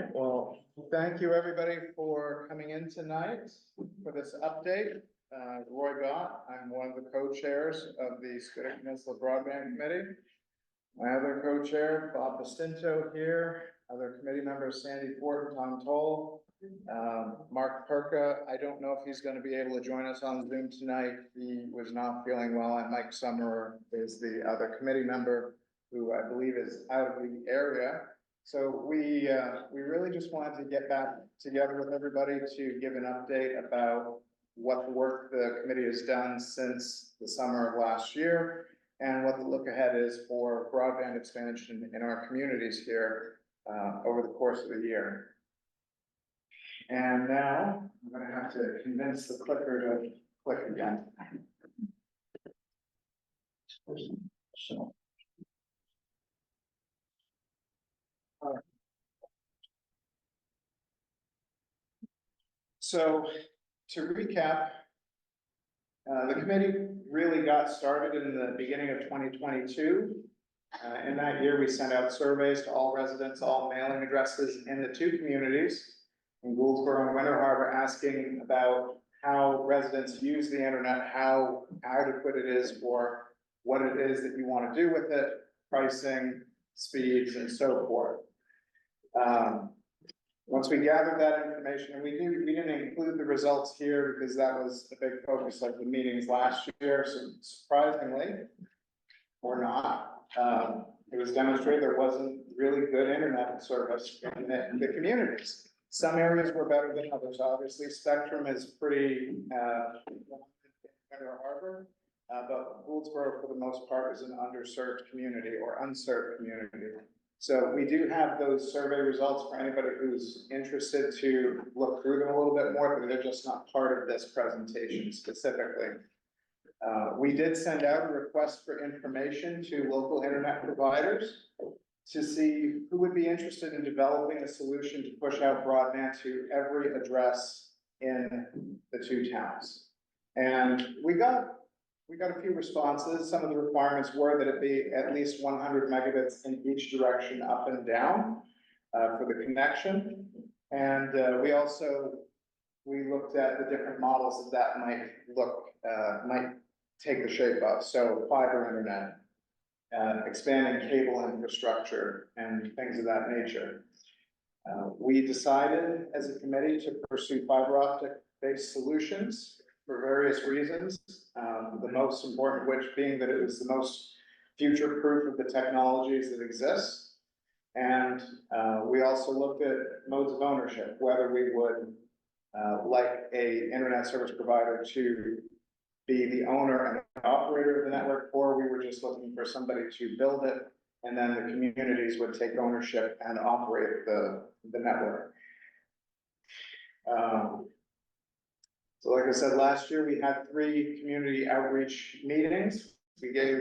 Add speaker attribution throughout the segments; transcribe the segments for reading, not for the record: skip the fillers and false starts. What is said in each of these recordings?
Speaker 1: right, well, thank you everybody for coming in tonight for this update. Roy Gott, I'm one of the co-chairs of the Scudic Peninsula Broadband Committee. My other co-chair, Bob Bastinto here, other committee members, Sandy Ford and Tom Toll. Mark Perka, I don't know if he's going to be able to join us on Zoom tonight. He was not feeling well, and Mike Summerer is the other committee member who I believe is out of the area. So we really just wanted to get back together with everybody to give an update about what the work the committee has done since the summer of last year and what the look ahead is for broadband expansion in our communities here over the course of the year. And now I'm going to have to convince the clicker to click again. So to recap, the committee really got started in the beginning of 2022. In that year, we sent out surveys to all residents, all mailing addresses in the two communities in Gouldsboro and Winter Harbor, asking about how residents use the internet, how adequate it is for what it is that you want to do with it, pricing, speeds, and so forth. Once we gathered that information, and we didn't include the results here because that was a big focus of the meetings last year, so surprisingly, or not, it was demonstrated there wasn't really good internet service in the communities. Some areas were better than others. Obviously, Spectrum is pretty Winter Harbor, but Gouldsboro, for the most part, is an underserved community or unserved community. So we do have those survey results for anybody who's interested to look through them a little bit more, but they're just not part of this presentation specifically. We did send out a request for information to local internet providers to see who would be interested in developing a solution to push out broadband to every address in the two towns. And we got a few responses. Some of the requirements were that it be at least 100 megabits in each direction, up and down, for the connection. And we looked at the different models that might take the shape of. So fiber internet, expanding cable infrastructure, and things of that nature. We decided as a committee to pursue fiber optic-based solutions for various reasons, the most important of which being that it was the most future-proof of the technologies that exist. And we also looked at modes of ownership, whether we would like a internet service provider to be the owner and operator of the network, or we were just looking for somebody to build it, and then the communities would take ownership and operate the network. So like I said, last year we had 3 community outreach meetings. We gave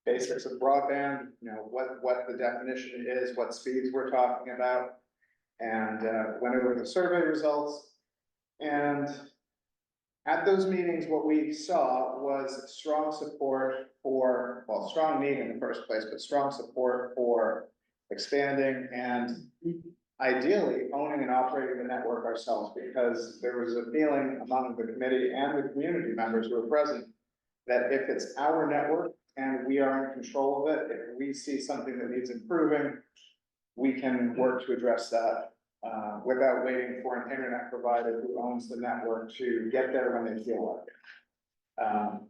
Speaker 1: basics of broadband, what the definition is, what speeds we're talking about, and went over the survey results. And at those meetings, what we saw was strong support for, well, strong need in the first place, but strong support for expanding and ideally owning and operating the network ourselves, because there was a feeling among the committee and the community members who were present that if it's our network and we are in control of it, if we see something that needs improving, we can work to address that without waiting for an internet provider who owns the network to get there when they feel like it.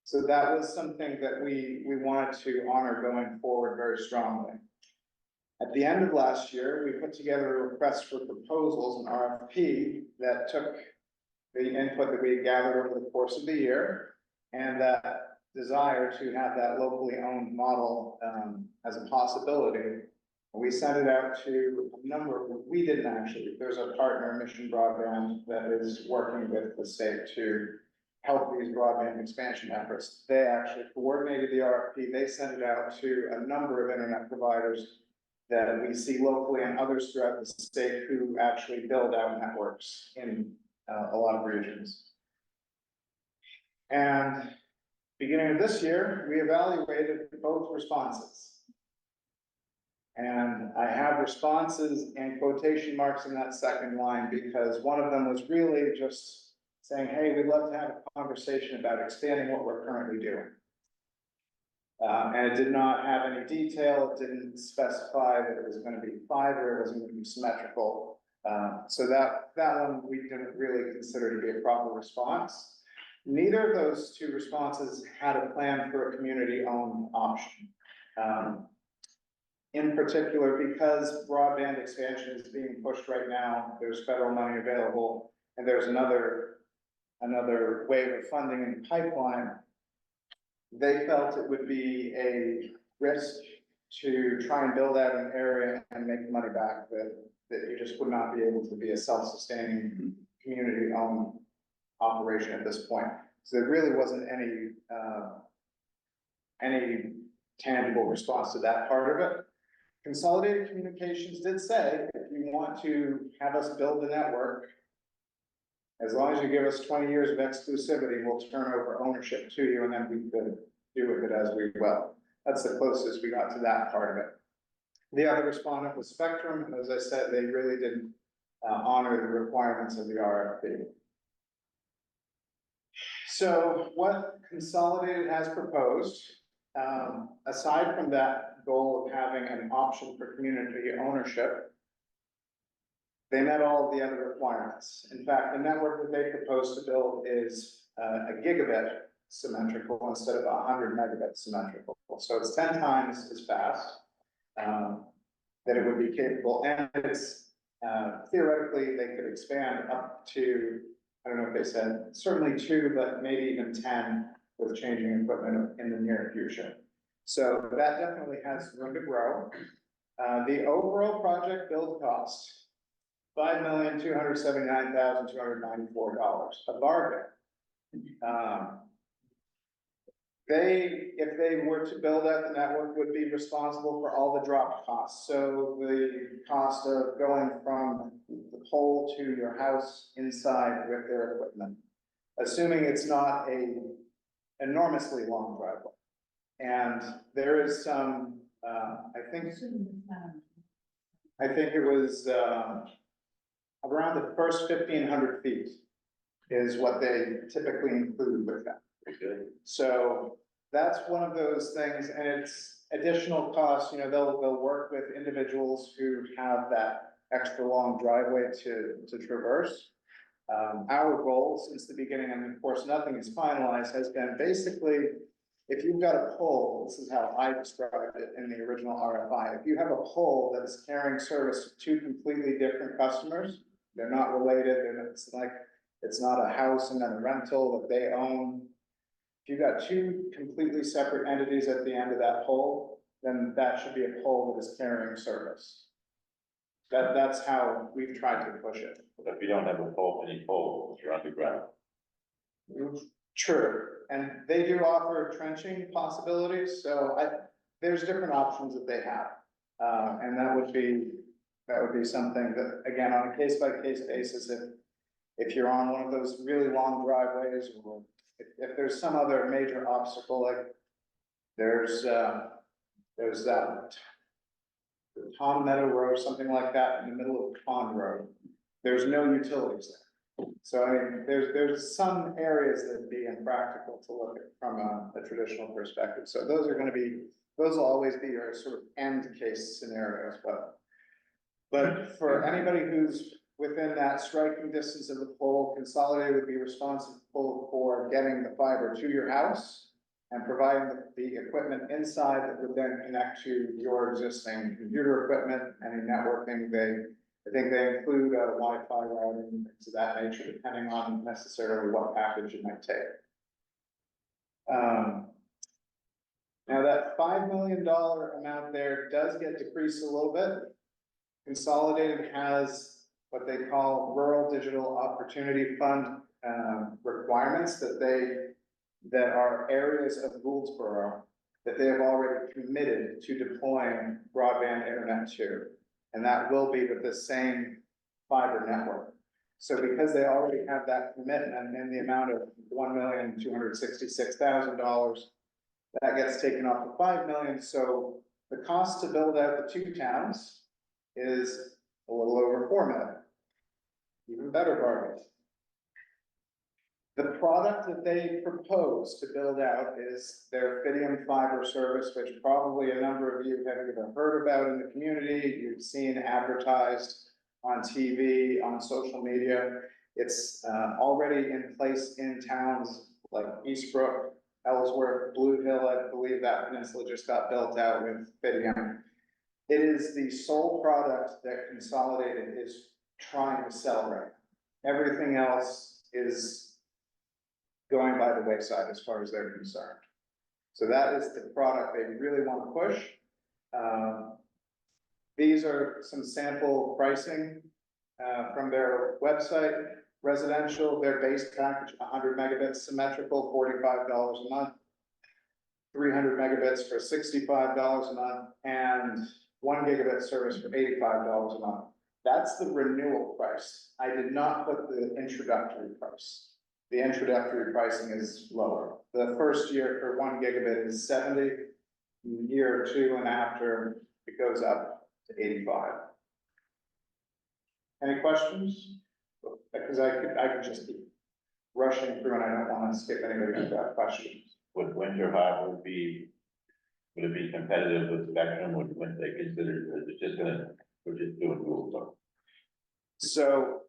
Speaker 1: So that was something that we wanted to honor going forward very strongly. At the end of last year, we put together a request for proposals, an RFP, that took the input that we gathered over the course of the year and that desire to have that locally owned model as a possibility. We sent it out to a number of, we didn't actually, there's a partner, Mission Broadband, that is working with the state to help these broadband expansion efforts. They actually coordinated the RFP. They sent it out to a number of internet providers that we see locally and others throughout the state who actually build out networks in a lot of regions. And beginning of this year, we evaluated both responses. And I have responses and quotation marks in that second line because one of them was really just saying, hey, we'd love to have a conversation about expanding what we're currently doing. And it did not have any detail, it didn't specify that it was gonna be fiber, it wasn't gonna be symmetrical. So that one we didn't really consider to be a proper response. Neither of those two responses had a plan for a community-owned option. In particular, because broadband expansion is being pushed right now, there's federal money available, and there's another wave of funding in the pipeline. They felt it would be a risk to try and build out an area and make money back that you just would not be able to be a self-sustaining, community-owned operation at this point. So there really wasn't any tangible response to that part of it. Consolidated Communications did say, if you want to have us build the network, as long as you give us 20 years of exclusivity, we'll turn over ownership to you, and then we could do with it as we will. That's the closest we got to that part of it. The other respondent was Spectrum, and as I said, they really didn't honor the requirements of the RFP. So what Consolidated has proposed, aside from that goal of having an option for community ownership, they met all of the other requirements. In fact, the network that they propose to build is a gigabit symmetrical instead of 100 megabit symmetrical. So it's 10 times as fast that it would be capable. And it's theoretically, they could expand up to, I don't know if they said, certainly 2, but maybe even 10 with changing equipment in the near future. So that definitely has room to grow. The overall project build cost, $5,279,294, a bargain. If they were to build out the network, would be responsible for all the drop costs. So the cost of going from the pole to your house inside with their equipment, assuming it's not a enormously long driveway. And there is some, I think it was around the first 1,500 feet is what they typically include with that. So that's one of those things, and it's additional costs. You know, they'll work with individuals who have that extra long driveway to traverse. Our goal since the beginning, and of course nothing is finalized, has been basically, if you've got a pole, this is how I described it in the original RFI. If you have a pole that is carrying service to 2 completely different customers, they're not related, it's not a house and then a rental that they own. If you've got 2 completely separate entities at the end of that pole, then that should be a pole that is carrying service. That's how we've tried to push it.
Speaker 2: But if you don't have a pole, any pole, you're underground.
Speaker 1: True, and they do offer trenching possibilities, so there's different options that they have. And that would be something that, again, on a case-by-case basis, if you're on one of those really long driveways, or if there's some other major obstacle, like there's that Tom Meadow Road, something like that, in the middle of Pond Road, there's no utilities there. So I mean, there's some areas that would be impractical to look at from a traditional perspective. So those will always be your sort of end case scenarios, but for anybody who's within that striking distance of the pole, Consolidated would be responsible for getting the fiber to your house and providing the equipment inside that would then connect to your existing computer equipment, any networking. I think they include Wi-Fi routing and things of that nature, depending on necessarily what package it might take. Now that $5 million amount there does get decreased a little bit. Consolidated has what they call Rural Digital Opportunity Fund requirements that are areas of Gouldsboro that they have already committed to deploying broadband internet to. And that will be with the same fiber network. So because they already have that commitment in the amount of $1,266,000, that gets taken off the $5 million. So The cost to build out the two towns is a little over 4 million. Even better bargain. The product that they propose to build out is their Fidium fiber service, which probably a number of you have either heard about in the community, you've seen advertised on TV, on social media. It's already in place in towns like Eastbrook, Ellsworth, Blue Hill. I believe that peninsula just got built out with Fidium. It is the sole product that Consolidated is trying to sell right now. Everything else is going by the wayside as far as they're concerned. So that is the product they really want to push. These are some sample pricing from their website. Residential, their base package, 100 megabits symmetrical, $45 a month. 300 megabits for $65 a month, and 1 gigabit service for $85 a month. That's the renewal price. I did not put the introductory price. The introductory pricing is lower. The first year for 1 gigabit is 70, year 2 and after, it goes up to 85. Any questions? Because I could just keep rushing through and I don't want to skip anybody who's got questions.
Speaker 2: Would Winter Harbor would it be competitive with Spectrum, would they consider, is it just gonna, we're just doing rules though?
Speaker 1: So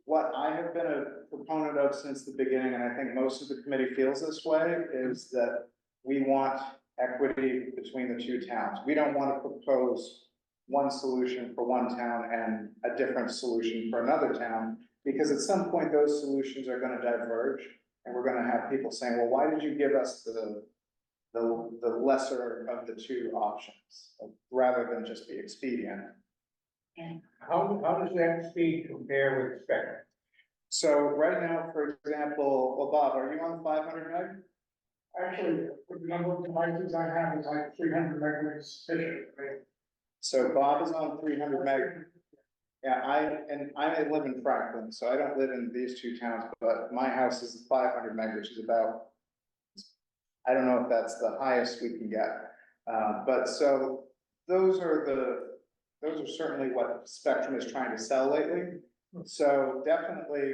Speaker 1: what I have been a proponent of since the beginning, and I think most of the committee feels this way, is that we want equity between the two towns. We don't want to propose one solution for one town and a different solution for another town, because at some point those solutions are going to diverge, and we're going to have people saying, well, why did you give us the lesser of the two options, rather than just be expedient?
Speaker 3: How does that speed compare with Spectrum?
Speaker 1: So right now, for example, well, Bob, are you on the 500 meg?
Speaker 3: Actually, the number of devices I have is like 300 megabits sufficient, right?
Speaker 1: So Bob is on 300 meg. Yeah, I live in Franklin, so I don't live in these two towns, but my house is 500 meg, which is about, I don't know if that's the highest we can get. But so those are certainly what Spectrum is trying to sell lately. So definitely,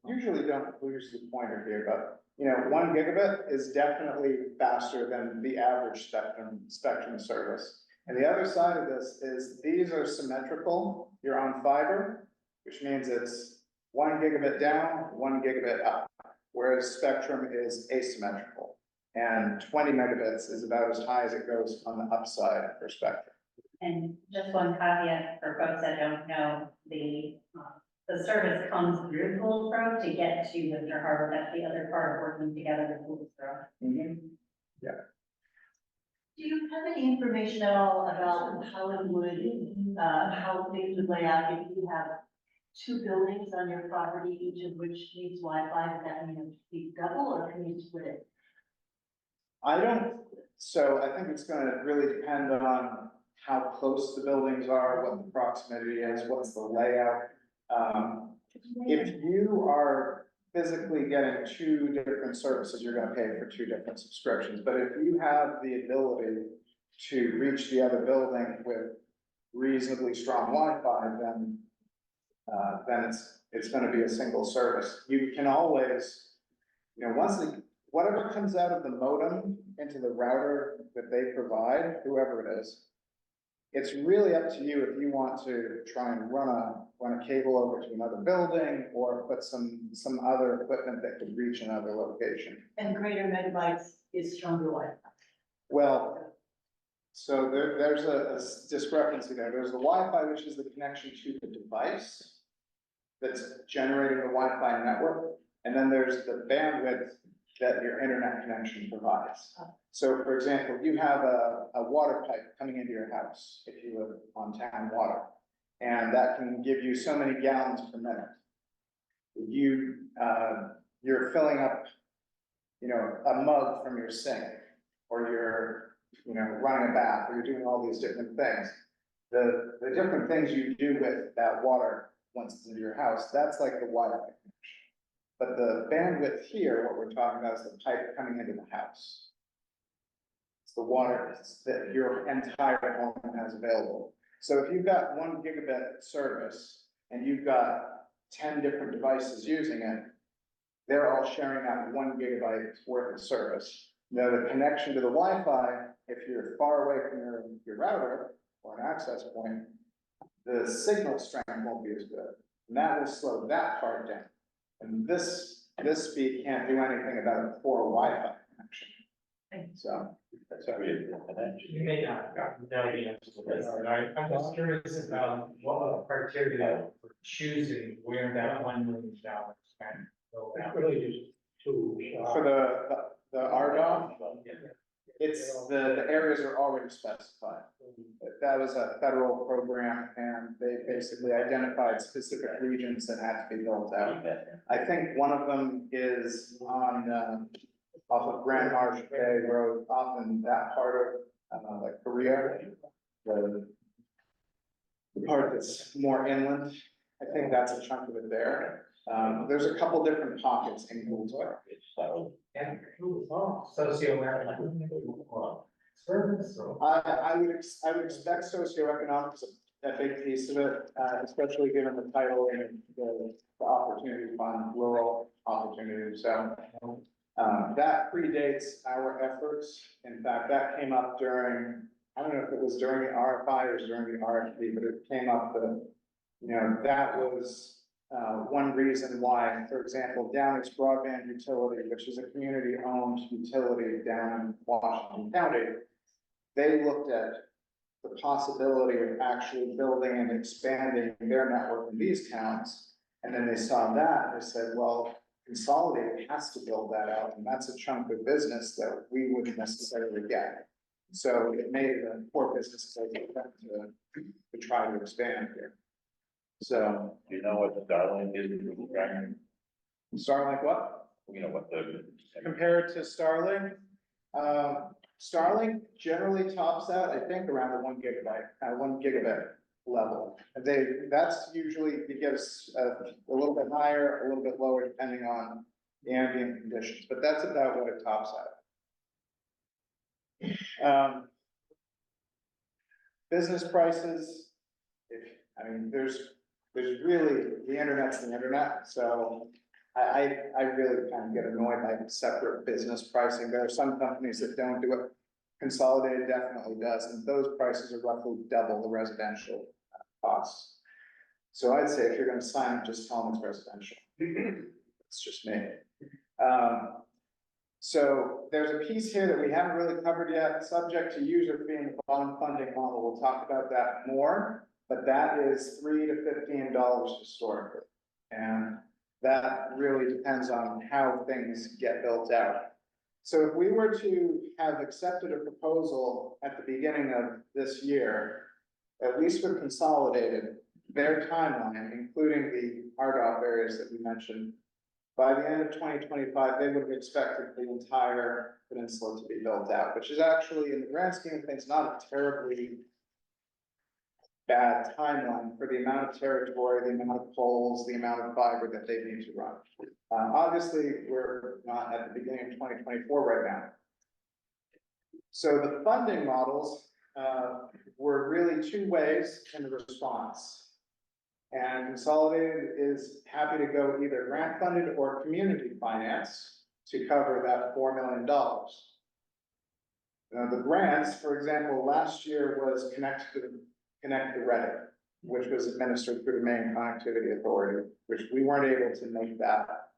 Speaker 1: usually don't lose the pointer here, but 1 gigabit is definitely faster than the average Spectrum service. And the other side of this is these are symmetrical. You're on fiber, which means it's 1 gigabit down, 1 gigabit up, whereas Spectrum is asymmetrical. And 20 megabits is about as high as it goes on the upside for Spectrum.
Speaker 4: And just one caveat for folks that don't know, the service comes through Poolsboro to get to Winter Harbor. That's the other part of working together with Poolsboro.
Speaker 1: Yeah.
Speaker 5: Do you have any information at all about how it would, how things would lay out if you have two buildings on your property, each of which needs Wi-Fi? Would that mean it's double, or can you split it?
Speaker 1: So I think it's gonna really depend on how close the buildings are, what the proximity is, what's the layout. If you are physically getting two different services, you're gonna pay for two different subscriptions. But if you have the ability to reach the other building with reasonably strong Wi-Fi, then it's gonna be a single service. You can always, whatever comes out of the modem into the router that they provide, whoever it is, it's really up to you if you want to try and run a cable over to another building or put some other equipment that could reach another location.
Speaker 5: And greater megabytes is stronger Wi-Fi.
Speaker 1: Well, so there's a discrepancy there. There's the Wi-Fi, which is the connection to the device that's generating the Wi-Fi network, and then there's the bandwidth that your internet connection provides. So for example, you have a water pipe coming into your house if you live on town water, and that can give you so many gallons per minute. You're filling up, a mug from your sink, or you're, running a bath, or you're doing all these different things. The different things you do with that water once it's into your house, that's like the Wi-Fi connection. But the bandwidth here, what we're talking about is the pipe coming into the house. It's the water that your entire home has available. So if you've got 1 gigabit service and you've got 10 different devices using it, they're all sharing out 1 gigabyte worth of service. Now, the connection to the Wi-Fi, if you're far away from your router or an access point, the signal strength won't be as good. And that will slow that part down. And this speed can't do anything about a poor Wi-Fi connection. So,
Speaker 2: That's really the connection.
Speaker 6: You may not know the answer to this, but I'm just curious about what are the criteria for choosing where that $1 million can go out?
Speaker 3: Really just two.
Speaker 1: for the RDOF, it's, the areas are already specified. That was a federal program and they basically identified specific regions that had to be built out. I think one of them is on, off of Grand Marsh Bay Road, off in that part of, like Korea. The part that's more inland, I think that's a chunk of it there. There's a couple different pockets in Gouldsville.
Speaker 2: So,
Speaker 6: And socioeconomic service, or
Speaker 1: I would expect socioeconomic is a big piece of it, especially given the title and the opportunity fund, rural opportunities, so. That predates our efforts. In fact, that came up during, I don't know if it was during the RFI or during the RFP, but it came up that, you know, that was one reason why, for example, Downey's Broadband Utility, which is a community-owned utility down in Washington County, they looked at the possibility of actually building and expanding their network in these towns. And then they saw that and they said, well, Consolidated has to build that out, and that's a chunk of business that we wouldn't necessarily get. So it made it a core business to try to expand here. So,
Speaker 2: do you know what the Starlink is?
Speaker 1: Starlink what?
Speaker 2: You know what the.
Speaker 1: Compared to Starlink, Starlink generally tops out, I think, around the 1 gigabit level. That's usually, you get a little bit higher, a little bit lower, depending on the ambient conditions, but that's about what it tops out. Business prices, there's really, the internet's the internet, so I really kind of get annoyed by separate business pricing. There are some companies that don't do it. Consolidated definitely does, and those prices are roughly double the residential costs. So I'd say if you're gonna sign up, just tell them it's residential. It's just me. So there's a piece here that we haven't really covered yet, subject to user fee and the bond funding model. We'll talk about that more, but that is $3 to $15 historically. And that really depends on how things get built out. So if we were to have accepted a proposal at the beginning of this year, at least with Consolidated, their timeline, including the RDOF areas that we mentioned, by the end of 2025, they would have expected the entire peninsula to be built out, which is actually, in the grand scheme of things, not a terribly bad timeline for the amount of territory, the amount of poles, the amount of fiber that they need to run. Obviously, we're not at the beginning of 2024 right now. So the funding models were really two ways in the response. And Consolidated is happy to go either grant funded or community finance to cover that $4 million. Now, the grants, for example, last year was Connect to Reddit, which was administered through the Maine Connectivity Authority, which we weren't able to make that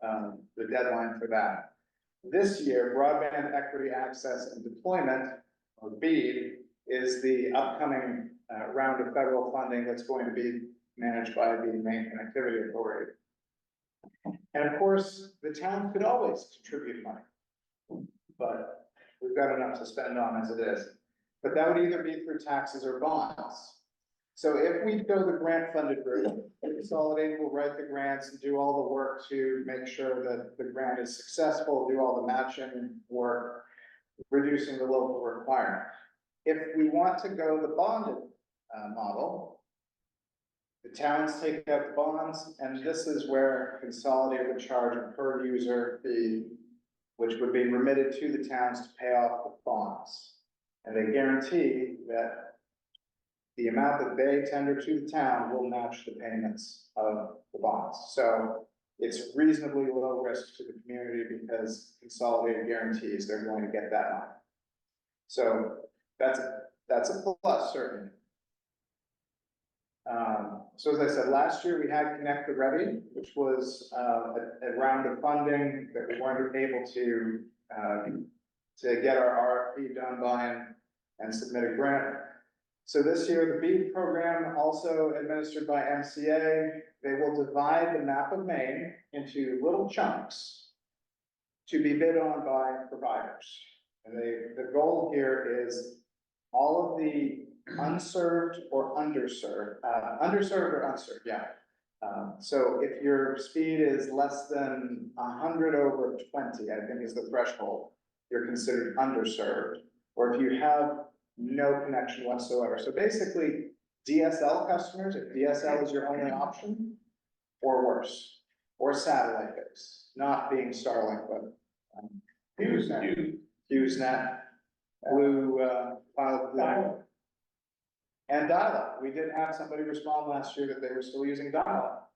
Speaker 1: the deadline for that. This year, Broadband Equity Access and Deployment, or BEAD, is the upcoming round of federal funding that's going to be managed by the Maine Connectivity Authority. And of course, the town could always contribute money, but we've got enough to spend on as it is. But that would either be through taxes or bonds. So if we go the grant funded route, Consolidated will write the grants and do all the work to make sure that the grant is successful, do all the matching work, reducing the local requirement. If we want to go the bonded model, the towns take out the bonds, and this is where Consolidated would charge a per user fee, which would be remitted to the towns to pay off the bonds. And they guarantee that the amount that they tender to the town will match the payments of the bonds. So it's reasonably low risk to the community because Consolidated guarantees they're going to get that money. So that's a plus, certainly. So as I said, last year we had Connect the Ready, which was a round of funding that we weren't able to get our RFP done by and submit a grant. So this year, the BEAD program, also administered by MCA, they will divide the map of Maine into little chunks to be bid on by providers. And the goal here is all of the unserved or underserved, yeah. So if your speed is less than 100 over 20, I think is the threshold, you're considered underserved. Or if you have no connection whatsoever. So basically, DSL customers, if DSL is your only option, or worse, or satellite base, not being Starlink, but HughesNet, Blue, Blue. And dial-up. We did have somebody respond last year that they were still using dial-up.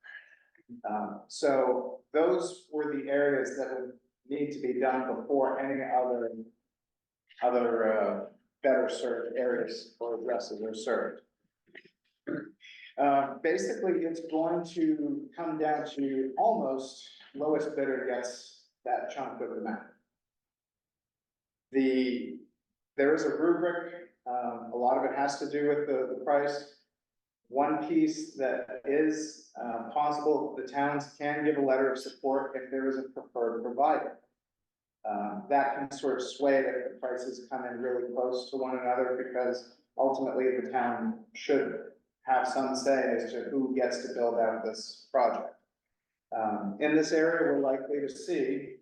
Speaker 1: So those were the areas that would need to be done before any other better served areas or addresses are served. Basically, it's going to come down to almost lowest bidder gets that chunk of the map. There is a rubric, a lot of it has to do with the price. One piece that is possible, the towns can give a letter of support if there is a preferred provider. That can sort of sway that the prices come in really close to one another because ultimately the town should have some say as to who gets to build out this project. In this area, we're likely to see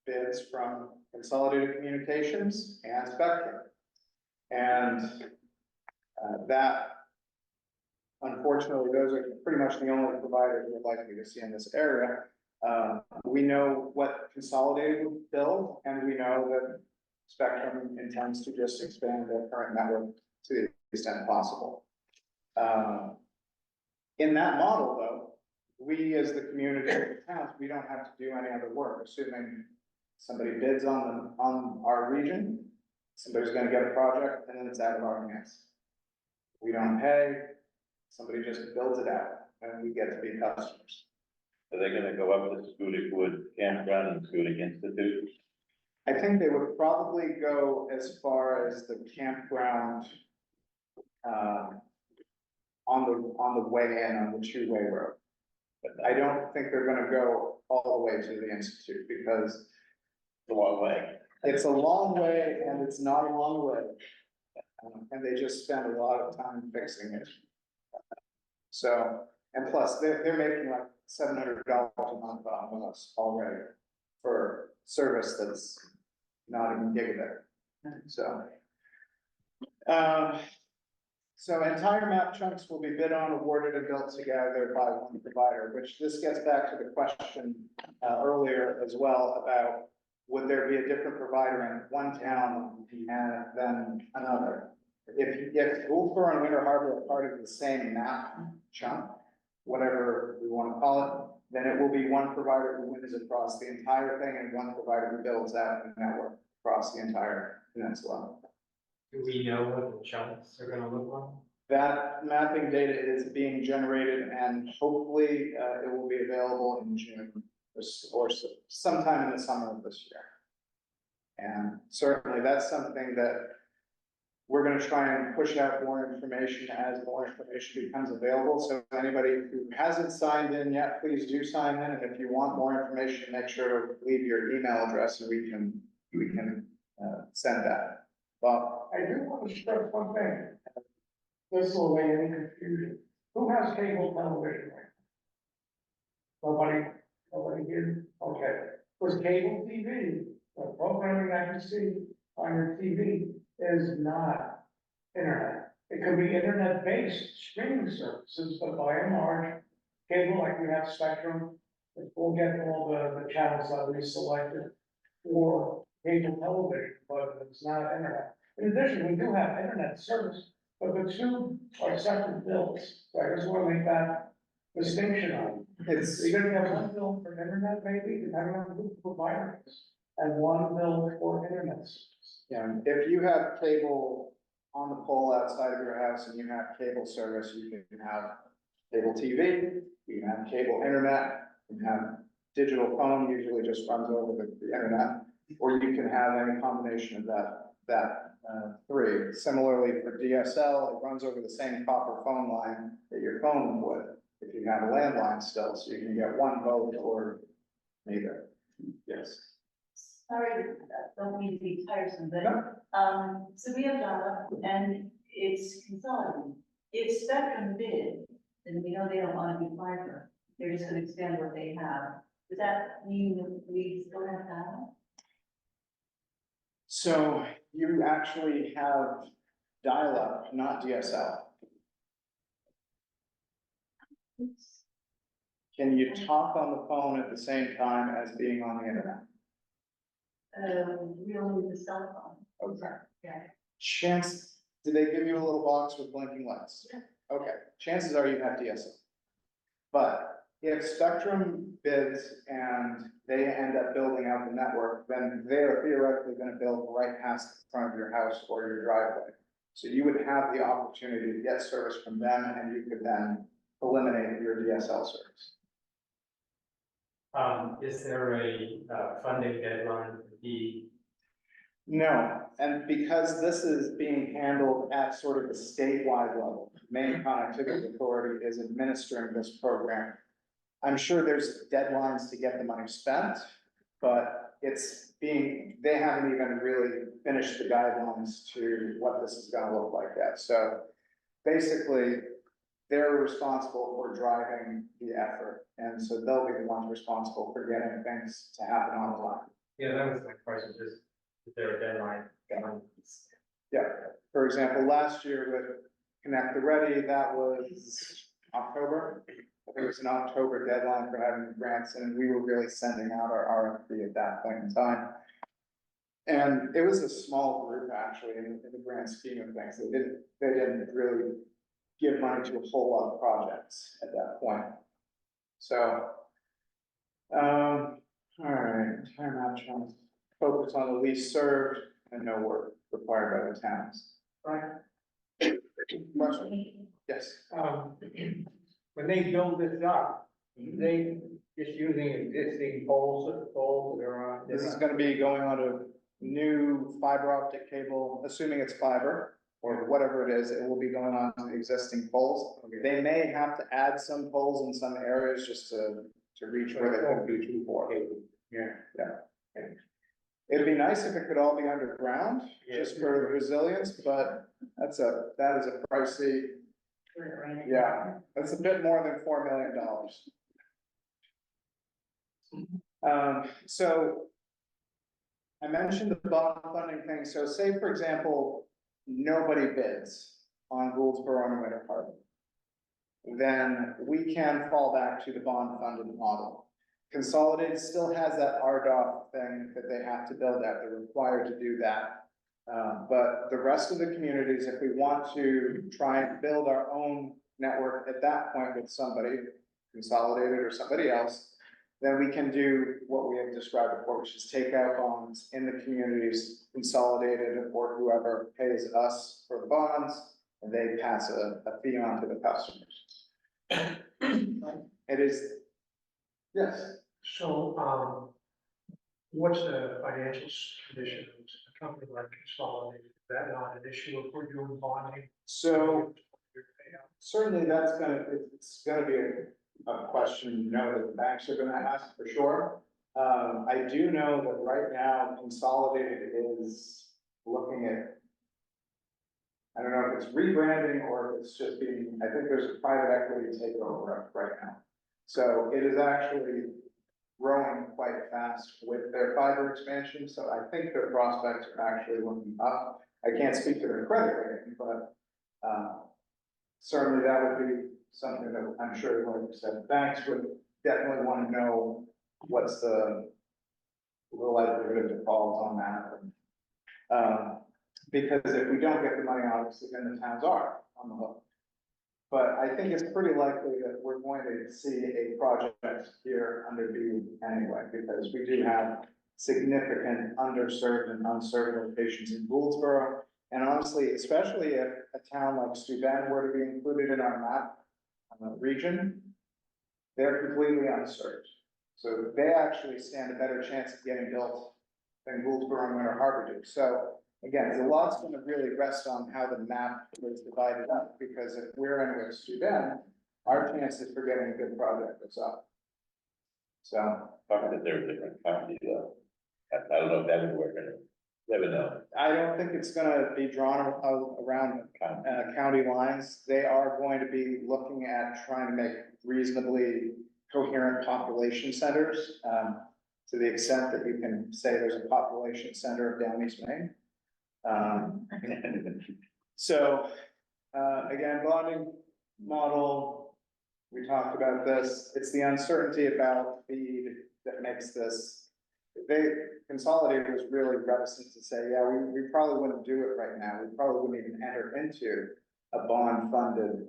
Speaker 1: bids from Consolidated Communications and Spectrum. And that, unfortunately, those are pretty much the only providers we're likely to see in this area. We know what Consolidated would build, and we know that Spectrum intends to just expand their current network to the extent possible. In that model, though, we as the community of the towns, we don't have to do any other work, assuming somebody bids on our region, somebody's gonna get a project, and then it's out of our hands. We don't pay, somebody just builds it out, and we get to be customers.
Speaker 2: Are they gonna go up to Scoodic Wood Campground and Scoodic Institute?
Speaker 1: I think they would probably go as far as the campground, on the way in, on the two-way road. But I don't think they're gonna go all the way to the Institute, because
Speaker 2: It's a long way.
Speaker 1: it's a long way, and it's not a long way. And they just spend a lot of time fixing it. So, and plus, they're making like $700 a month on us already for service that's not even gigabit. So. So entire map chunks will be bid on, awarded, and built together by one provider, which this gets back to the question earlier as well about would there be a different provider in one town than another? If Wolfboro and Winter Harbor are part of the same map chunk, whatever we want to call it, then it will be one provider who wins across the entire thing and one provider who builds out the network across the entire peninsula.
Speaker 6: Do we know what the chunks are gonna look like?
Speaker 1: That mapping data is being generated and hopefully it will be available in June or sometime in the summer of this year. And certainly that's something that we're gonna try and push out more information as more information becomes available. So anybody who hasn't signed in yet, please do sign in. And if you want more information, make sure to leave your email address and we can send that. Bob?
Speaker 3: I do want to stress one thing. This will lay any confusion. Who has cable television right now? Nobody here? Okay. Because cable TV, the programming that you see on your TV is not internet. It could be internet-based streaming services, but by and large, cable, like we have Spectrum, it will get all the channels that we selected, or cable television, but it's not internet. In addition, we do have internet service, but the two are separate bills, so I just wanna make that distinction on.
Speaker 1: It's,
Speaker 3: So you're gonna have one bill for internet maybe, depending on who the provider is, and one bill for internet service.
Speaker 1: yeah, if you have cable on the pole outside of your house and you have cable service, you can have cable TV, you can have cable internet, you can have digital phone, usually just runs over the internet, or you can have any combination of three. Similarly for DSL, it runs over the same copper phone line that your phone would, if you have a landline still, so you can get one both or neither. Yes.
Speaker 5: Sorry, don't mean to be tiresome, but,
Speaker 1: No.
Speaker 5: so we have data and it's consolidated. If Spectrum bid, then we know they don't want to be fiber, they're just gonna expand what they have. Does that mean that we still have data?
Speaker 1: So you actually have dial-up, not DSL. Can you talk on the phone at the same time as being on the internet?
Speaker 5: We only use the cell phone.
Speaker 1: Okay.
Speaker 5: Yeah.
Speaker 1: Chance, did they give you a little box with blinking lights?
Speaker 5: Yeah.
Speaker 1: Okay, chances are you have DSL. But if Spectrum bids and they end up building out the network, then they're theoretically gonna build right past the front of your house or your driveway. So you would have the opportunity to get service from them and you could then eliminate your DSL service.
Speaker 6: Is there a funding deadline for the?
Speaker 1: No, and because this is being handled at sort of the statewide level, Maine Connectivity Authority is administering this program. I'm sure there's deadlines to get the money spent, but they haven't even really finished the guidelines to what this is gonna look like yet. So basically, they're responsible for driving the effort, and so they'll be the ones responsible for getting things to happen on time.
Speaker 6: Yeah, that was my question, just, is there a deadline?
Speaker 1: Yeah, for example, last year with Connect the Ready, that was October. I think it was an October deadline for having the grants, and we were really sending out our RFP at that point in time. And it was a small group actually in the grand scheme of things. They didn't really give money to a whole lot of projects at that point. So, all right, time out, John. Focus on the least served and no work required by the towns.
Speaker 3: Right.
Speaker 1: Question? Yes.
Speaker 3: When they build this up, they just using existing poles that are on.
Speaker 1: This is gonna be going on a new fiber optic cable, assuming it's fiber or whatever it is, it will be going on to existing poles. They may have to add some poles in some areas just to reach where they could reach before.
Speaker 3: Yeah.
Speaker 1: It'd be nice if it could all be underground, just for the resilience, but that is a pricey, yeah, that's a bit more than $4 million. So I mentioned the bond funding thing, so say, for example, nobody bids on Gouldsboro and Winter Harbor. Then we can fall back to the bond funded model. Consolidated still has that RDOF thing that they have to build out, they're required to do that. But the rest of the communities, if we want to try and build our own network at that point with somebody, Consolidated or somebody else, then we can do what we have described before, which is take out bonds in the communities, Consolidated or whoever pays us for the bonds, and they pass a fee on to the customers. It is, yes.
Speaker 7: So, what's the financial condition of a company like Consolidated? Is that not an issue if we're doing bonding?
Speaker 1: So certainly it's gonna be a question, you know, that the banks are gonna ask for sure. I do know that right now Consolidated is looking at, I don't know if it's rebranding or if it's just being, I think there's a private equity takeover right now. So it is actually growing quite fast with their fiber expansion, so I think their prospects are actually looking up. I can't speak to their credit rating, but certainly that would be something that I'm sure, like you said, banks would definitely want to know what's the likelihood of default on that. Because if we don't get the money, obviously, then the towns are on the hook. But I think it's pretty likely that we're going to see a project here under B anyway, because we do have significant underserved and unserved locations in Gouldsboro. And honestly, especially if a town like Steuben were to be included in our map, region, they're completely unserved. So they actually stand a better chance of getting built than Gouldsboro and Winter Harbor do. So again, a lot's gonna really rest on how the map is divided up, because if we're in with Steuben, our chances for getting a good project is up. So,
Speaker 2: Talking that they're a different county, I don't know if that would work, never know.
Speaker 1: I don't think it's gonna be drawn around county lines. They are going to be looking at trying to make reasonably coherent population centers, to the extent that you can say there's a population center of Down East Maine. So, again, bonding model, we talked about this, it's the uncertainty about feed that makes this. Consolidated was really reticent to say, yeah, we probably wouldn't do it right now, we probably wouldn't even enter into a bond-funded,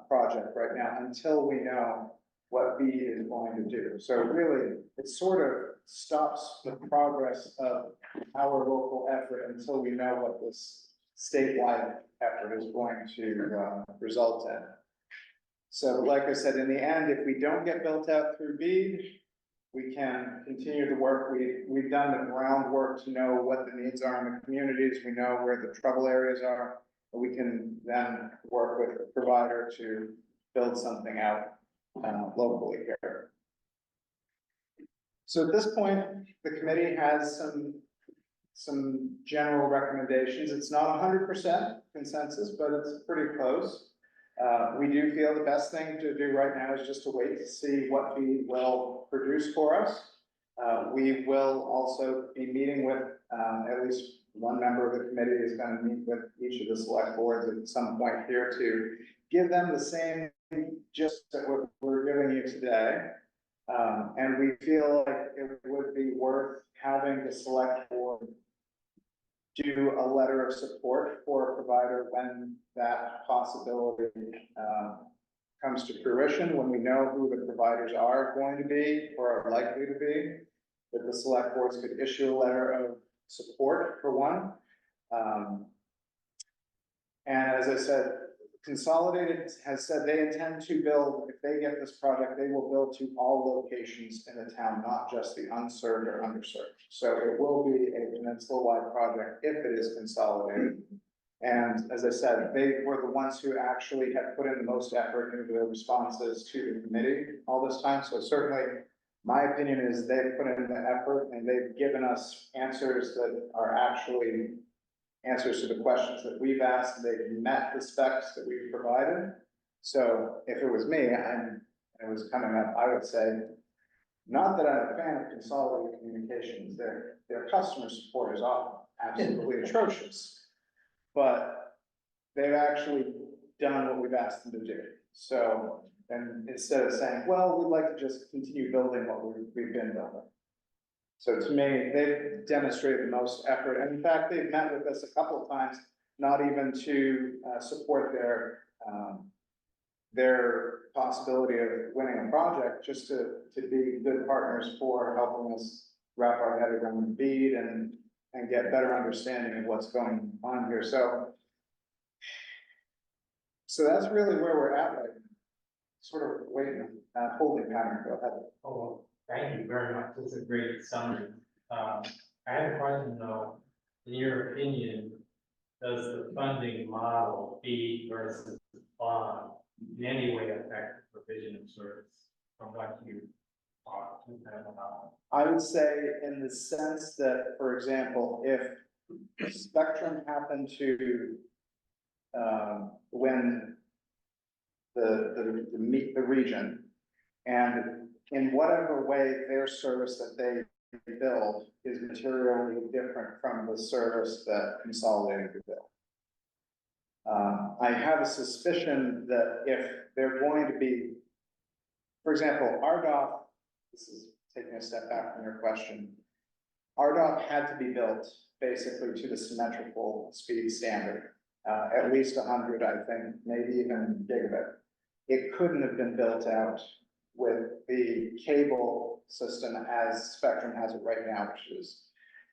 Speaker 1: project right now until we know what BEAD is going to do. So really, it sort of stops the progress of our local effort until we know what this statewide effort is going to result in. So like I said, in the end, if we don't get built out through BEAD, we can continue the work. We've done the groundwork to know what the needs are in the communities. We know where the trouble areas are. We can then work with a provider to build something out locally here. So at this point, the committee has some general recommendations. It's not 100% consensus, but it's pretty close. We do feel the best thing to do right now is just to wait to see what BEAD will produce for us. We will also be meeting with at least one member of the committee is going to meet with each of the select boards at some point here to give them the same gist that we're giving you today. And we feel like it would be worth having the select board do a letter of support for a provider when that possibility comes to fruition, when we know who the providers are going to be or are likely to be, that the select boards could issue a letter of support for one. And as I said, Consolidated has said they intend to build, if they get this project, they will build to all locations in the town, not just the unserved or underserved. So it will be a peninsula-wide project if it is consolidated. And as I said, they were the ones who actually had put in the most effort into their responses to the committee all this time. So certainly, my opinion is they've put in the effort and they've given us answers that are actually answers to the questions that we've asked. They've met the specs that we've provided. So if it was me, and it was coming up, I would say, not that I'm a fan of Consolidated Communications, their customer support is often absolutely atrocious, but they've actually done what we've asked them to do. So, and instead of saying, well, we'd like to just continue building what we've been building. So to me, they've demonstrated the most effort, and in fact, they've met with us a couple of times, not even to support their possibility of winning a project, just to be good partners for helping us wrap our head around the BEAD and get better understanding of what's going on here. So that's really where we're at right now. Sort of waiting, holding pattern. Go ahead.
Speaker 6: Oh, thank you very much. That's a great summary. I have a question though. In your opinion, does the funding model B versus bond in any way affect the provision of service from what you talked to them about?
Speaker 1: I would say in the sense that, for example, if Spectrum happened to win the region, and in whatever way their service that they build is materially different from the service that Consolidated could build. I have a suspicion that if they're going to be, for example, RDOF, this is taking a step back from your question, RDOF had to be built basically to the symmetrical speed standard. At least 100, I think, maybe even gigabit. It couldn't have been built out with the cable system as Spectrum has it right now, which is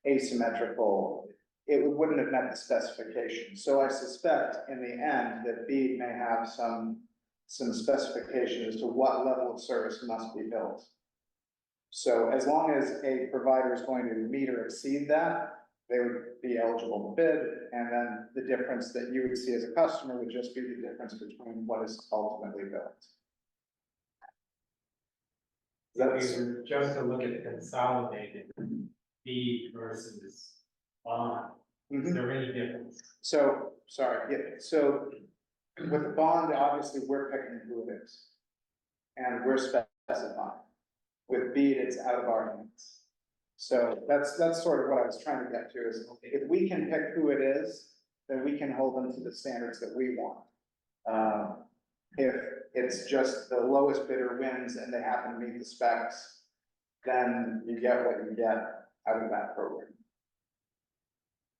Speaker 1: asymmetrical. It wouldn't have met the specification. So I suspect in the end that BEAD may have some specification as to what level of service must be built. So as long as a provider is going to meet or exceed that, they would be eligible to bid, and then the difference that you would see as a customer would just be the difference between what is ultimately built.
Speaker 6: If we were just to look at consolidated fee versus bond, is there any difference?
Speaker 1: So, sorry, yeah, so with the bond, obviously, we're picking who it is. And we're specifying. With BEAD, it's out of our hands. So that's sort of what I was trying to get to is, if we can pick who it is, then we can hold them to the standards that we want. If it's just the lowest bidder wins and they happen to meet the specs, then you get what you get out of that program.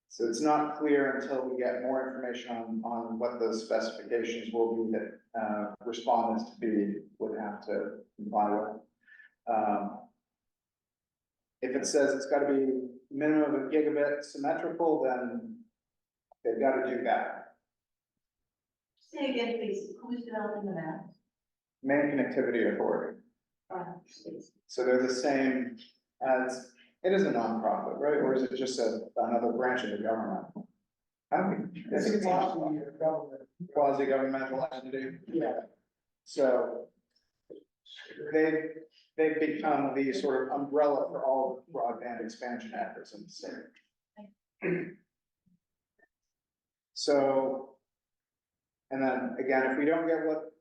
Speaker 1: So it's not clear until we get more information on what those specifications will be that respondents to BEAD would have to comply with. If it says it's gotta be minimum of a gigabit symmetrical, then they've gotta do that.
Speaker 5: Say again, please, who's developing the map?
Speaker 1: Main Connectivity Authority.
Speaker 5: Please.
Speaker 1: So they're the same as, it is a nonprofit, right? Or is it just another branch of the government? I don't think, I think it's quasi-governmental entity.
Speaker 3: Yeah.
Speaker 1: So they've become the sort of umbrella for all the broadband expansion efforts in the state. So, and then again, if we don't get what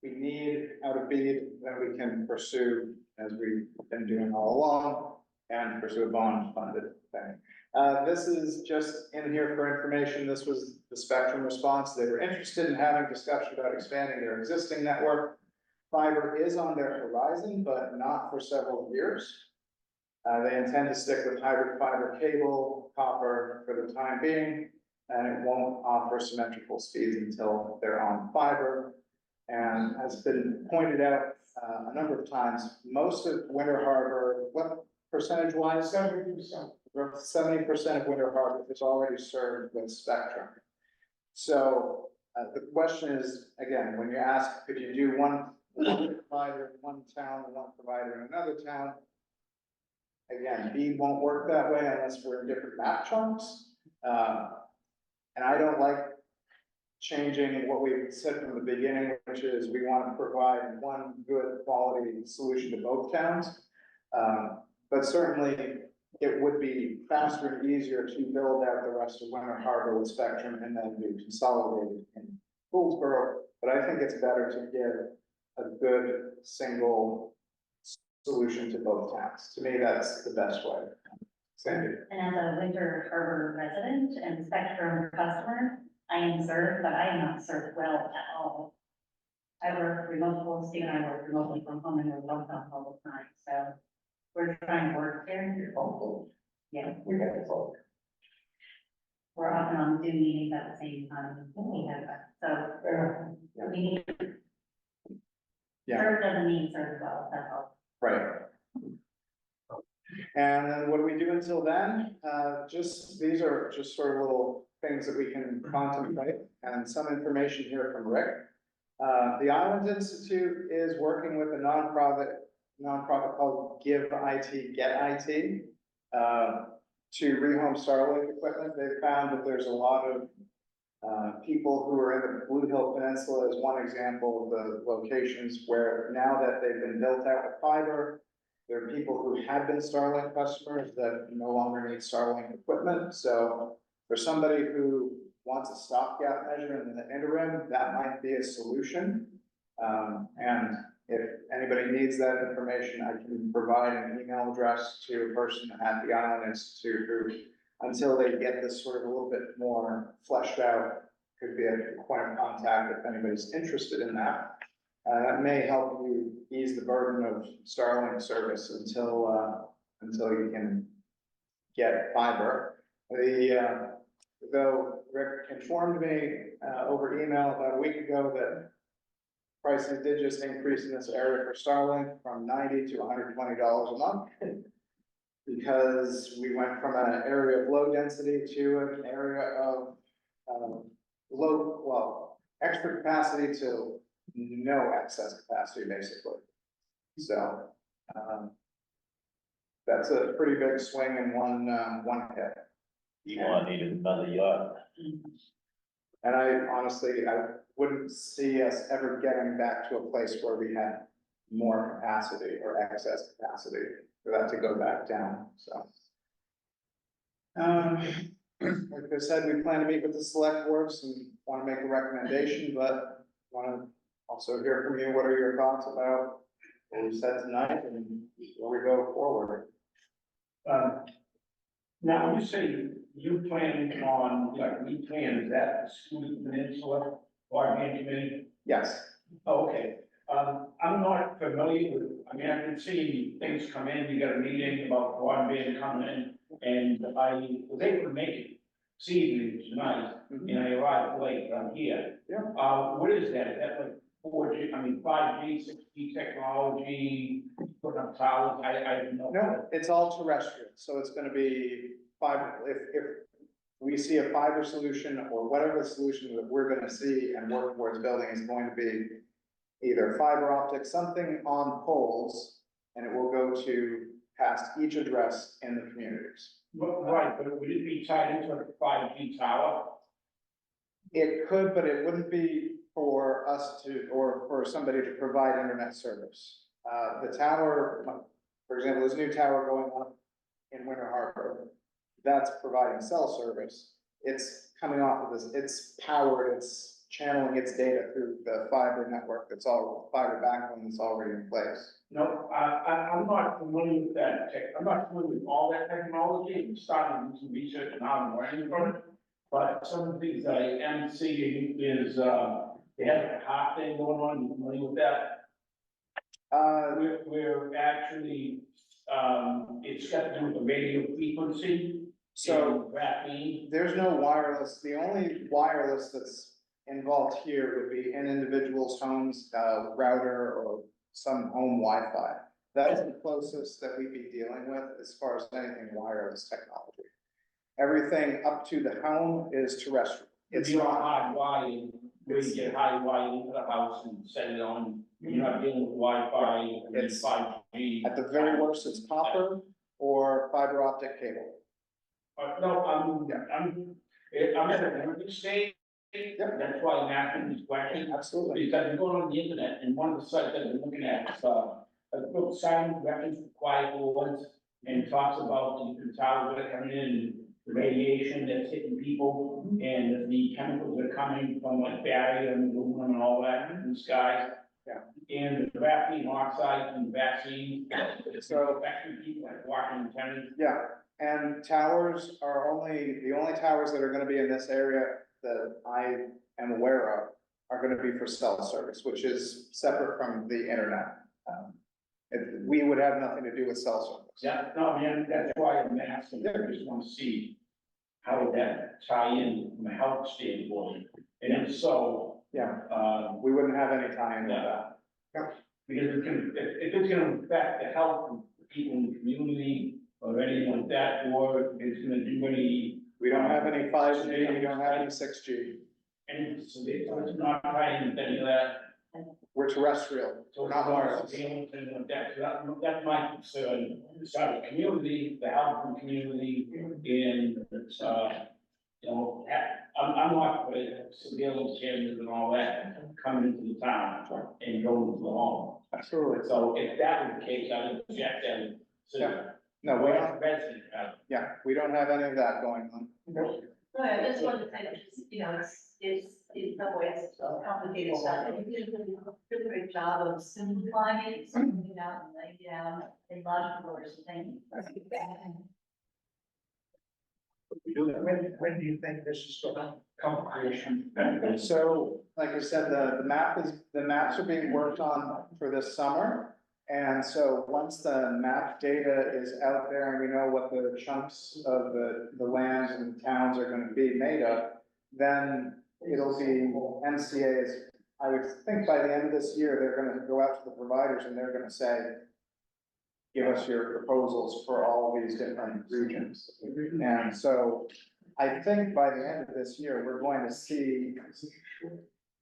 Speaker 1: we need out of BEAD, then we can pursue, as we've been doing all along, and pursue a bond funded thing. This is just in here for information. This was the Spectrum response. They were interested in having discussion about expanding their existing network. Fiber is on their horizon, but not for several years. They intend to stick with hybrid fiber cable, copper for the time being, and it won't offer symmetrical speeds until they're on fiber. And has been pointed out a number of times, most of Winter Harbor, what percentage wise?
Speaker 3: 70%.
Speaker 1: 70% of Winter Harbor is already served with Spectrum. So the question is, again, when you ask, could you do one provider in one town and one provider in another town? Again, BEAD won't work that way unless we're in different map chunks. And I don't like changing what we said from the beginning, which is we want to provide one good quality solution to both towns. But certainly it would be faster and easier to build out the rest of Winter Harbor with Spectrum and then do consolidated in Poolsboro. But I think it's better to give a good single solution to both towns. To me, that's the best way. Sandy?
Speaker 4: And as a Winter Harbor resident and Spectrum customer, I am served, but I am not served well at all. I work remotely, Steve and I work remotely from home and we're both on all the time, so we're trying to work here. Yeah,
Speaker 3: We got it all.
Speaker 4: we're often on Zoom meetings at the same time. We have that, so we need.
Speaker 1: Yeah.
Speaker 4: Served doesn't mean served well, that's all.
Speaker 1: Right. And then what do we do until then? These are just sort of little things that we can contemplate, and some information here from Rick. The Islands Institute is working with a nonprofit called Give IT, Get IT, to rehome Starlink equipment. They found that there's a lot of people who are in the Blue Hill Peninsula is one example of the locations where now that they've been built out with fiber, there are people who had been Starlink customers that no longer need Starlink equipment. So for somebody who wants a stopgap measure in the interim, that might be a solution. And if anybody needs that information, I can provide an email address to a person at the Island Institute who, until they get this sort of a little bit more fleshed out, could be a point of contact if anybody's interested in that. That may help you ease the burden of Starlink service until you can get fiber. Though Rick informed me, over email about a week ago that prices did just increase in this area for Starlink from $90 to $120 a month. Because we went from an area of low density to an area of, extra capacity to no excess capacity, basically. So, that's a pretty big swing in one hit.
Speaker 2: Elon needed another yacht.
Speaker 1: And I wouldn't see us ever getting back to a place where we had more capacity or excess capacity for that to go back down, so. Like I said, we plan to meet with the select boards and want to make a recommendation, but want to also hear from you. What are your thoughts about what we said tonight and where we go forward?
Speaker 8: Now, when you say you plan on, like, we plan, is that the School Peninsula Broadband Committee?
Speaker 1: Yes,
Speaker 8: Oh, okay. I'm not familiar with, I mean, I've been seeing things come in, you got a meeting about broadband coming in, and I was able to make it this evening tonight, and I arrived late, I'm here.
Speaker 1: Yeah.
Speaker 8: What is that? Is that like 4G, I mean, 5G, 6G technology, putting up towers? I don't know.
Speaker 1: no, it's all terrestrial, so it's gonna be fiber, if we see a fiber solution or whatever the solution that we're gonna see and work towards building is going to be either fiber optic, something on poles, and it will go to past each address in the communities.
Speaker 8: Right, but would it be tied into a 5G tower?
Speaker 1: It could, but it wouldn't be for us to, or for somebody to provide internet service. The tower, for example, there's a new tower going up in Winter Harbor. That's providing cell service. It's coming off of this, it's powered, it's channeling its data through the fiber network that's all, fiber backbone that's already in place.
Speaker 8: No, I'm not familiar with that I'm not familiar with all that technology, I'm starting to do some research now, I'm learning from it. But some of the things that I am seeing is, they have a hot thing going on, you familiar with that? We're actually, it's got to do with the radio frequency.
Speaker 1: So
Speaker 8: and graphene.
Speaker 1: there's no wireless, the only wireless that's involved here would be in individuals' homes, router or some home Wi-Fi. That's the closest that we'd be dealing with as far as anything wireless technology. Everything up to the home is terrestrial.
Speaker 8: It's
Speaker 1: It's
Speaker 8: not
Speaker 1: not,
Speaker 8: hard wiring, where you get hard wiring into the house and set it on, you're not dealing with Wi-Fi,
Speaker 1: It's-
Speaker 8: 5G.
Speaker 1: at the very worst, it's copper or fiber optic cable.
Speaker 8: No, I'm at a learning stage, that's why I'm asking these questions.
Speaker 1: Absolutely.
Speaker 8: Because I'm going on the internet, and one of the sites that I'm looking at, is, a book, Silent Weapons for Quiet Wars, and talks about the different towers that are coming in, the radiation that's hitting people, and the chemicals that are coming from like barium and aluminum and all that in the skies.
Speaker 1: Yeah.
Speaker 8: And the graphene oxide and vaccines, it's
Speaker 1: So-
Speaker 8: affecting people like walking tenants.
Speaker 1: Yeah, and towers are the only towers that are gonna be in this area that I am aware of are gonna be for cell service, which is separate from the internet. We would have nothing to do with cell service.
Speaker 8: Yeah, no, man, that's why I'm asking, I just want to see how would that tie in from a health standpoint, and if so,
Speaker 1: Yeah, we wouldn't have any tie-in with that.
Speaker 8: because if it's gonna affect the health of the people in the community, or anything like that, or if it's gonna do any,
Speaker 1: We don't have any 5G, we don't have any 6G.
Speaker 8: so it's not tying into any of that.
Speaker 1: We're terrestrial,
Speaker 8: So
Speaker 1: we're not wireless.
Speaker 8: Anything like that, so that's my concern, sorry, community, the health of the community, and, you know, I'm not for civilian cameras and all that coming into the town and going to the home.
Speaker 1: Absolutely.
Speaker 8: So if that were the case, I would object them
Speaker 1: Yeah.
Speaker 8: to.
Speaker 1: No, we don't,
Speaker 8: Resident,
Speaker 1: yeah, we don't have any of that going on.
Speaker 5: Right, I just wanted to say, that it's, you know, it's in some ways complicated stuff, and you did a really great job of simplifying it, smoothing it out and laying it out in logical order, so thank you.
Speaker 7: When do you think this is gonna come to fruition?
Speaker 1: So, like I said, the maps are being worked on for this summer. And so once the map data is out there and we know what the chunks of the lands and towns are gonna be made of, then it'll be MCA's, I would think by the end of this year, they're gonna go out to the providers and they're gonna say, give us your proposals for all of these different regions. And so I think by the end of this year, we're going to see,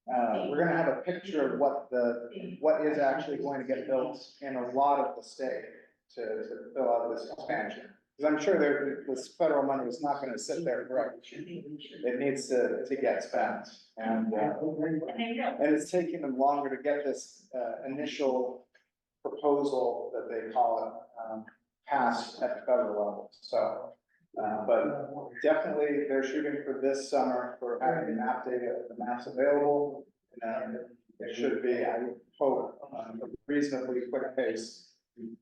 Speaker 1: we're gonna have a picture of what is actually going to get built in a lot of the state to fill out this expansion. Because I'm sure this federal money is not gonna sit there forever. It needs to get spent. And it's taking them longer to get this, initial proposal that they call it, passed at the federal level. So, but definitely they're shooting for this summer for having the map data, the maps available. And it should be, I would hope, a reasonably quick pace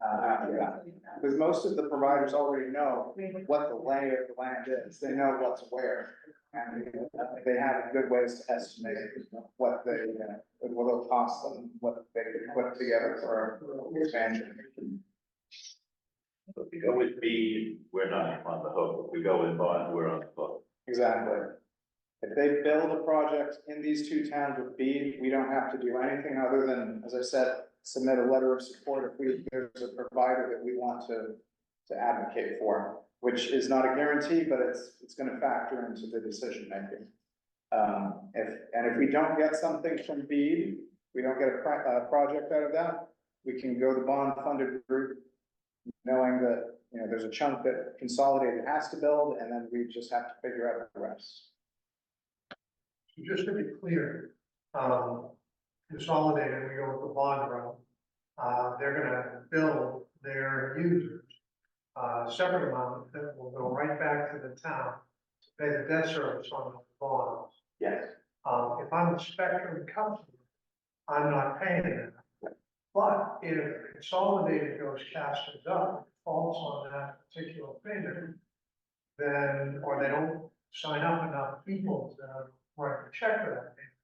Speaker 1: after that. Because most of the providers already know what the lay of the land is. They know what's where. And they have good ways to estimate what it'll cost them, what they could put together for expansion.
Speaker 2: If we go with B, we're not on the hook. If we go with bond, we're on the hook.
Speaker 1: Exactly. If they build a project in these two towns with B, we don't have to do anything other than, as I said, submit a letter of support if there's a provider that we want to advocate for, which is not a guarantee, but it's gonna factor into the decision making. If we don't get something from B, we don't get a project out of that, we can go the bond funded route, knowing that, you know, there's a chunk that Consolidated has to build, and then we just have to figure out the rest.
Speaker 7: So just to be clear, Consolidated, we go with the bond route. They're gonna bill their users a separate amount that will go right back to the town to pay the debt service on the bonds.
Speaker 1: Yes.
Speaker 7: If I'm a Spectrum customer, I'm not paying that. But if Consolidated goes cashes up, falls on that particular payment, then, or they don't sign up enough people to write a check for that payment,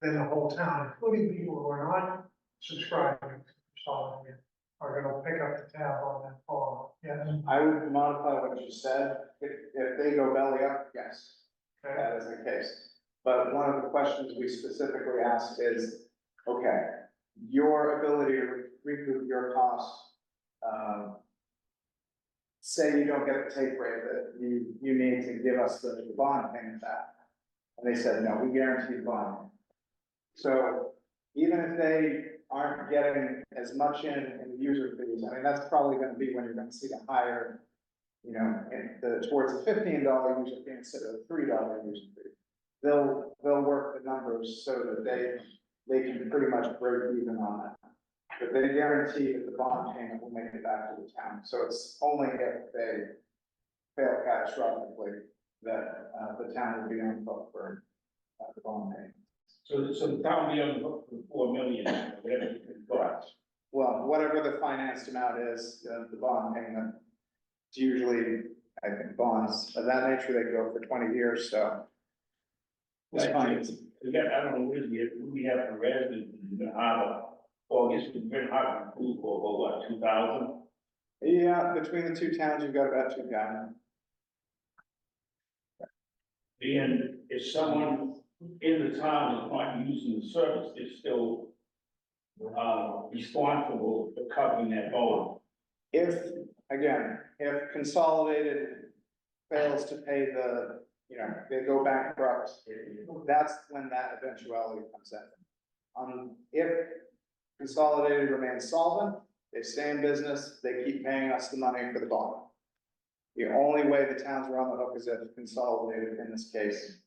Speaker 7: then the whole town, including people who are not subscribing to Consolidated, are gonna pick up the tab on that bond. Yes.
Speaker 1: I would modify what you said, if they go belly up, yes, that is the case. But one of the questions we specifically asked is, okay, your ability to recoup your costs, say you don't get the take rate that you need to give us the bond payment back. And they said, no, we guarantee the bond. So even if they aren't getting as much in the user fees, I mean, that's probably gonna be when you're gonna see the higher, you know, towards the $15 user fee instead of the $3 user fee. They'll work the numbers so that they can pretty much break even on that. But they guarantee that the bond payment will make it back to the town. So it's only if they fail catastrophically that the town will be on the hook for the bond payment.
Speaker 8: So the town will be on the hook for 4 million, whatever it costs.
Speaker 1: Well, whatever the financed amount is, the bond payment, it's usually, I think, bonds of that nature, they go for 20 years, so. It's fine.
Speaker 8: We got, I don't know, we have for residents in the harbor, well, I guess it's been hard to prove for what, 2,000?
Speaker 1: Yeah, between the two towns, you've got about 2 guys.
Speaker 8: And if someone in the town is not using the service, they're still responsible for covering that bond.
Speaker 1: If Consolidated fails to pay they go bankrupt, that's when that eventuality comes in. If Consolidated remains solvent, they stay in business, they keep paying us the money for the bond. The only way the towns are on the hook is if Consolidated, in this case,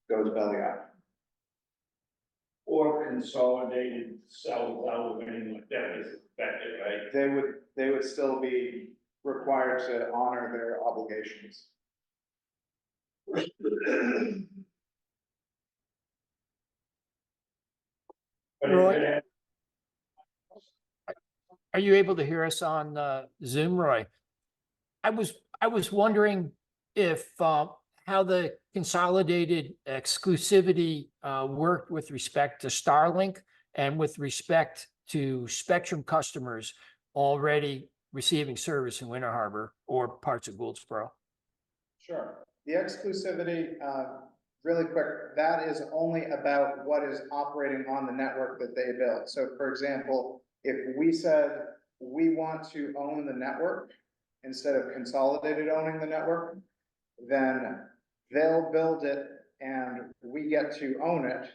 Speaker 1: goes belly up.
Speaker 8: Or Consolidated sells out of anything like that is affected, right?
Speaker 1: They would still be required to honor their obligations.
Speaker 8: But
Speaker 9: Roy?
Speaker 8: if it
Speaker 9: Are you able to hear us on Zoom, Roy? I was wondering if how the consolidated exclusivity worked with respect to Starlink and with respect to Spectrum customers already receiving service in Winter Harbor or parts of Gouldsboro?
Speaker 1: Sure. The exclusivity, really quick, that is only about what is operating on the network that they build. So for example, if we said we want to own the network instead of Consolidated owning the network, then they'll build it and we get to own it,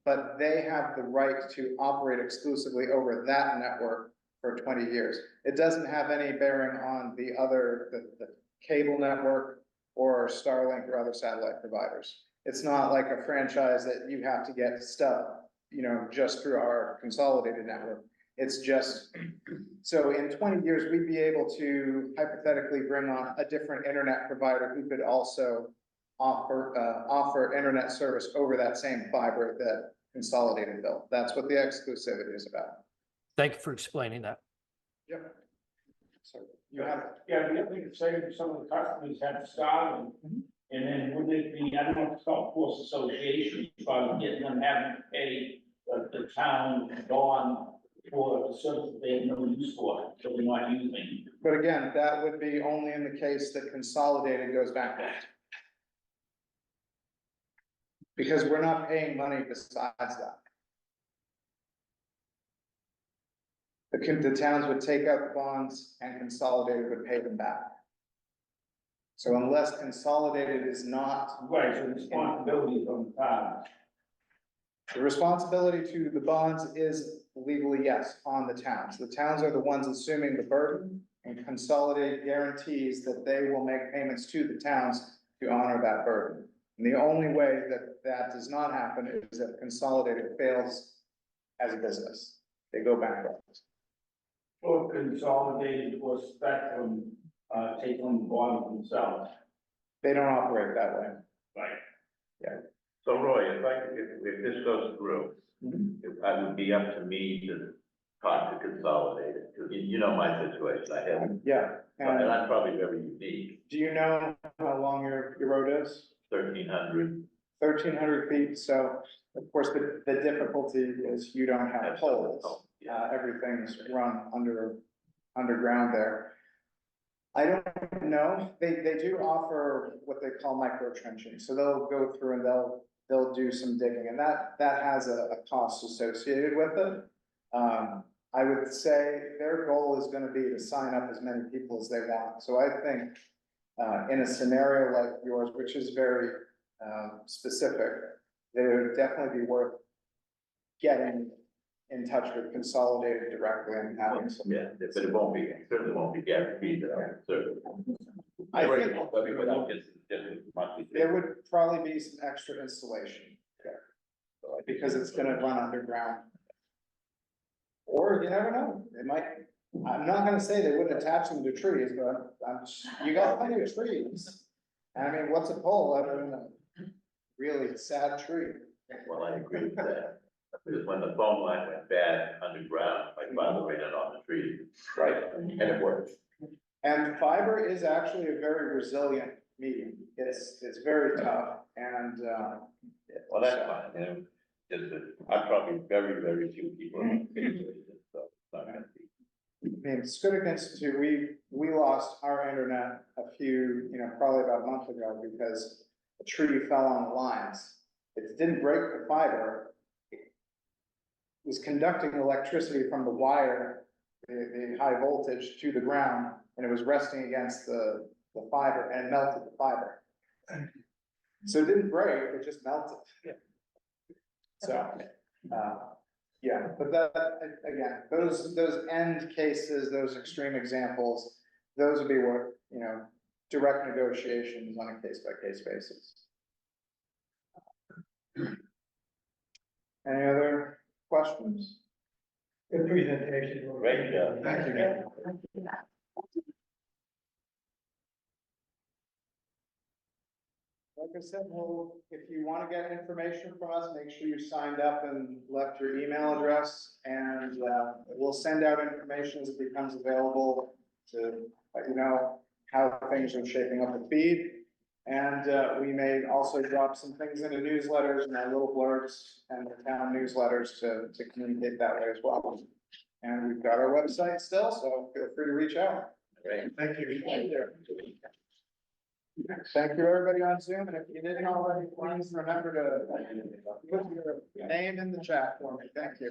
Speaker 1: but they have the right to operate exclusively over that network for 20 years. It doesn't have any bearing on the other, the cable network or Starlink or other satellite providers. It's not like a franchise that you have to get stuff, you know, just through our Consolidated network. It's just, so in 20 years, we'd be able to hypothetically bring on a different internet provider who could also offer internet service over that same fiber that Consolidated built. That's what the exclusivity is about.
Speaker 9: Thank you for explaining that.
Speaker 1: Yep. So you have,
Speaker 8: Yeah, the other thing to say, is some of the customers have Starlink, and then wouldn't it be, I don't know if it's called force association, but getting them having to pay the town bond for the service that they have no use for, so they're not using.
Speaker 1: but again, that would be only in the case that Consolidated goes bankrupt. Because we're not paying money besides that. The towns would take out the bonds and Consolidated would pay them back. So unless Consolidated is not.
Speaker 8: Right, so the responsibility is on the town.
Speaker 1: The responsibility to the bonds is legally, yes, on the towns. The towns are the ones assuming the burden, and Consolidated guarantees that they will make payments to the towns to honor that burden. And the only way that that does not happen is if Consolidated fails as a business. They go bankrupt.
Speaker 8: Or Consolidated or Spectrum, take on the bond themselves.
Speaker 1: They don't operate that way.
Speaker 8: Right.
Speaker 2: So Roy, if this goes through, it would be up to me to talk to Consolidated, because you know my situation, I have,
Speaker 1: Yeah.
Speaker 2: and
Speaker 1: And
Speaker 2: I'm probably very unique,
Speaker 1: do you know how long your road is?
Speaker 2: 1,300.
Speaker 1: 1,300 feet. So of course, the difficulty is you don't have poles. Everything's run underground there. I don't know. They do offer what they call micro trenching. So they'll go through and they'll do some digging, and that has a cost associated with it. I would say their goal is going to be to sign up as many people as they want. So I think in a scenario like yours, which is very specific, they would definitely be worth getting in touch with Consolidated directly and having some.
Speaker 2: Yeah, but it won't be, it certainly won't be guaranteed that I'm certain.
Speaker 1: I think
Speaker 2: Without just monthly.
Speaker 1: there would probably be some extra installation there, because it's gonna run underground. Or you never know, they might, I'm not gonna say they wouldn't attach them to trees, but you got plenty of trees. I mean, what's a pole other than a really sad tree?
Speaker 2: Well, I agree with that, because when the phone line went bad underground, my father ran it on the tree.
Speaker 1: Right.
Speaker 2: And it worked.
Speaker 1: And fiber is actually a very resilient medium. It's very tough and,
Speaker 2: Well, that's fine, you know, just that I'm probably very, very few people. So it's not gonna be.
Speaker 1: I mean, Scudic Institute, we lost our internet a few, probably about a month ago because a tree fell on the lines. It didn't break the fiber. It was conducting electricity from the wire, the high voltage to the ground, and it was resting against the fiber and melted the fiber. So it didn't break, it just melted. So, yeah, but that, again, those end cases, those extreme examples, those would be worth, direct negotiations on a case-by-case basis. Any other questions?
Speaker 3: Good presentation.
Speaker 2: Great job.
Speaker 1: Thank you. Like I said, well, if you want to get information from us, make sure you signed up and left your email address, and we'll send out information as it becomes available to let you know how things are shaping up with feed. And we may also drop some things into newsletters and our little blurbs and the town newsletters to communicate that way as well. And we've got our website still, so feel free to reach out.
Speaker 2: Great.
Speaker 7: Thank you.
Speaker 1: Thank you, everybody on Zoom, and if you didn't already, please remember to put your name in the chat for me. Thank you.